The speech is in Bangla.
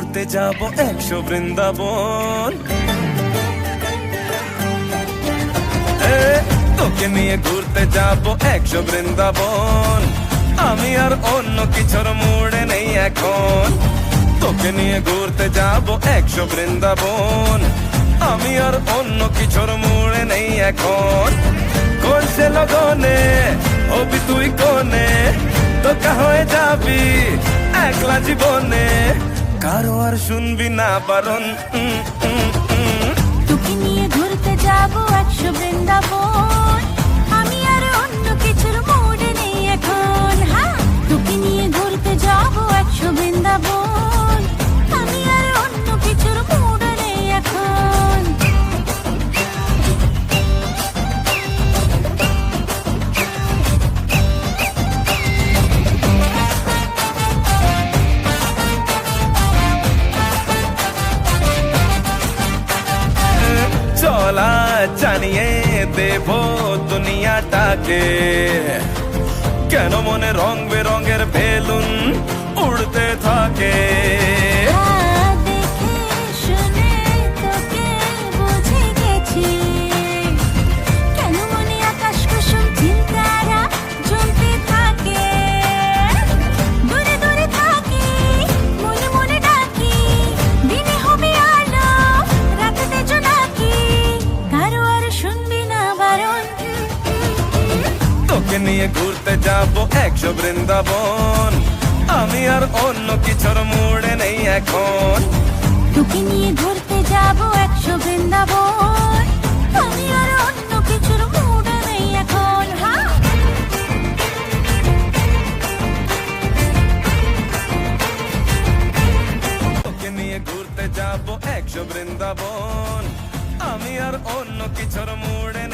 ঘুরতে যাব 100 বৃন্দাবন। তোকে নিয়ে ঘুরতে যাব 100 বৃন্দাবন। আমি আর অন্য কিছুর মুডে নেই এখন। তোকে নিয়ে ঘুরতে যাব 100 বৃন্দাবন। আমি আর অন্য কিছুর মুডে নেই এখন। করছে লগনে হবি তুই কোনে, তোকা হয়ে যাবি একলা জীবনে। কারো আর শুনবি না বারণ। তোকে নিয়ে ঘুরতে যাব 100 বৃন্দাবন। আমি আর অন্য কিছুর মুডে নেই এখন। হ্যাঁ, তোকে নিয়ে ঘুরতে যাব 100 বৃন্দাবন। আমি আর অন্য কিছুর মুডে নেই এখন। চলা জানিয়ে দেব দুনিয়াটাকে, কেন মনে রং বেরঙের বেলুন উড়তে থাকে। হ্যাঁ, দেখে শুনে তোকে বুঝে গেছি। কেন মনে আকাশ কুসুম চিন্তারা জমতে থাকে। দূরে দূরে থাকি, মনে মনে ডাকি। দিনে হবে আলো, রাতেতে জোনাকি। কারো আর শুনবি না বারণ। তোকে নিয়ে ঘুরতে যাব 100 বৃন্দাবন। আমি আর অন্য কিছুর মুডে নেই এখন। তোকে নিয়ে ঘুরতে যাব 100 বৃন্দাবন। আমি আর অন্য কিছুর মুডে নেই এখন। হ্যাঁ, তোকে নিয়ে ঘুরতে যাব 100 বৃন্দাবন। আমি আর অন্য কিছুর মুডে